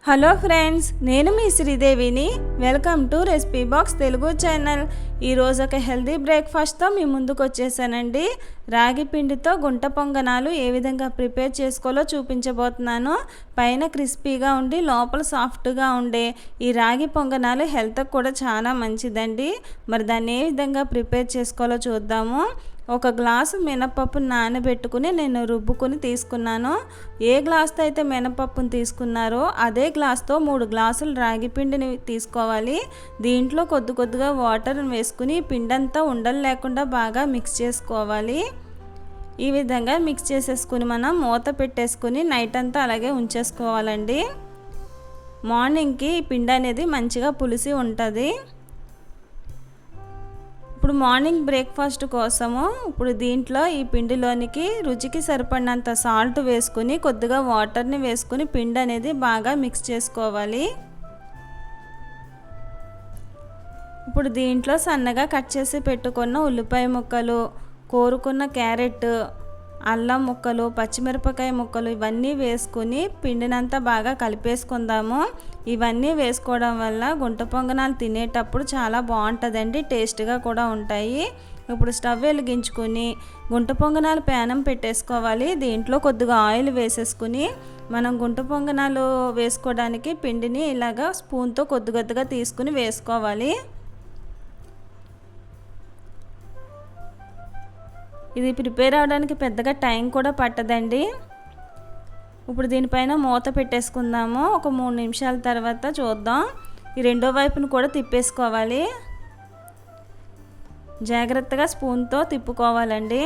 Hello friends, నేను మీ శ్రీదేవిని. Welcome to recipe box Telugu channel. ఈరోజు ఒక హెల్దీ బ్రేక్ఫాస్ట్తో మీ ముందుకు వచ్చేసానండి. రాగి పిండితో గుంట పొంగనాలు ఏ విధంగా ప్రిపేర్ చేసుకోవాలో చూపించబోతున్నాను. పైన క్రిస్పీగా ఉండి లోపల సాఫ్ట్గా ఉండే ఈ రాగి పొంగనాలు హెల్త్కి కూడా చాలా మంచిదండి. మరి దాన్ని ఏ విధంగా ప్రిపేర్ చేసుకోవాలో చూద్దాము. ఒక గ్లాసు మినపప్పును నానబెట్టుకుని నేను రుబ్బుకొని తీసుకున్నాను. ఏ గ్లాస్తో అయితే మినపప్పును తీసుకున్నారో అదే గ్లాస్తో 3 గ్లాసులు రాగి పిండిని తీసుకోవాలి. దీంట్లో కొద్దిగా వాటర్ వేసుకుని పిండంతా ఉండలు లేకుండా బాగా మిక్స్ చేసుకోవాలి. ఈ విధంగా మిక్స్ చేసేసుకుని మనం మూత పెట్టేసుకుని నైట్ అంతా అలాగే ఉంచేసుకోవాలండి. మార్నింగ్కి ఈ పిండి అనేది మంచిగా పులిసి ఉంటుంది. ఇప్పుడు మార్నింగ్ బ్రేక్ఫాస్ట్ కోసము ఇప్పుడు దీంట్లో ఈ పిండిలోనికి రుచికి సరిపడినంత సాల్ట్ వేసుకుని కొద్దిగా వాటర్ని వేసుకుని పిండి అనేది బాగా మిక్స్ చేసుకోవాలి. ఇప్పుడు దీంట్లో సన్నగా కట్ చేసి పెట్టుకున్న ఉల్లిపాయ ముక్కలు, కోరుకున్న క్యారెట్, అల్లం ముక్కలు, పచ్చిమిరపకాయ ముక్కలు ఇవన్నీ వేసుకుని పిండినంతా బాగా కలిపేసుకుందాము. ఇవన్నీ వేసుకోవడం వల్ల గుంట పొంగనాలు తినేటప్పుడు చాలా బాగుంటుందండి, టేస్ట్గా కూడా ఉంటాయి. ఇప్పుడు స్టవ్ వెలిగించుకుని గుంట పొంగనాలు ప్యానం పెట్టేసుకోవాలి. దీంట్లో కొద్దిగా ఆయిల్ వేసేసుకుని మనం గుంట పొంగనాలు వేసుకోవడానికి పిండిని ఇలాగా స్పూన్తో కొద్దిగా తీసుకుని వేసుకోవాలి. ఇది ప్రిపేర్ అవ్వడానికి పెద్దగా టైం కూడా పట్టదండి. ఇప్పుడు దీనిపైన మూత పెట్టేసుకుందాము. ఒక 3 నిమిషాల తర్వాత చూద్దాం. ఈ రెండో వైపును కూడా తిప్పేసుకోవాలి. జాగ్రత్తగా స్పూన్తో తిప్పుకోవాలండి.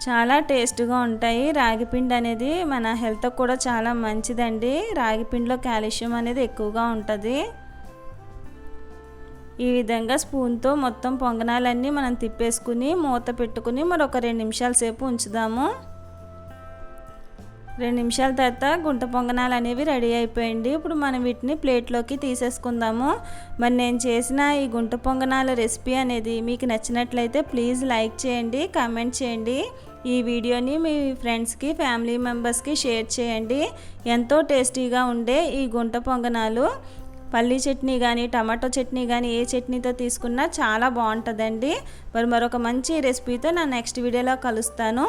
చాలా టేస్ట్గా ఉంటాయి. రాగిపిండి అనేది మన హెల్త్కి కూడా చాలా మంచిదండి. రాగిపిండిలో కాల్షియం అనేది ఎక్కువగా ఉంటుంది. ఈ విధంగా స్పూన్తో మొత్తం పొంగనాలన్నీ మనం తిప్పేసుకుని మూత పెట్టుకుని మరొక 2 నిమిషాల సేపు ఉంచుదాము. 2 నిమిషాల తర్వాత గుంట పొంగనాలు అనేవి రెడీ అయిపోయింది. ఇప్పుడు మనం వీటిని ప్లేట్లోకి తీసేసుకుందాము. మరి నేను చేసిన ఈ గుంట పొంగనాల రెసిపీ అనేది మీకు నచ్చినట్లయితే ప్లీజ్ లైక్ చేయండి, కామెంట్ చేయండి. ఈ వీడియోని మీ ఫ్రెండ్స్కి, ఫ్యామిలీ మెంబర్స్కి షేర్ చేయండి. ఎంతో టేస్టీగా ఉండే ఈ గుంట పొంగనాలు పల్లీ చట్నీ కానీ, టమాటో చట్నీ కానీ ఏ చట్నీతో తీసుకున్నా చాలా బాగుంటుందండి. మరొక మంచి రెసిపీతో నా నెక్స్ట్ వీడియోలో కలుస్తాను.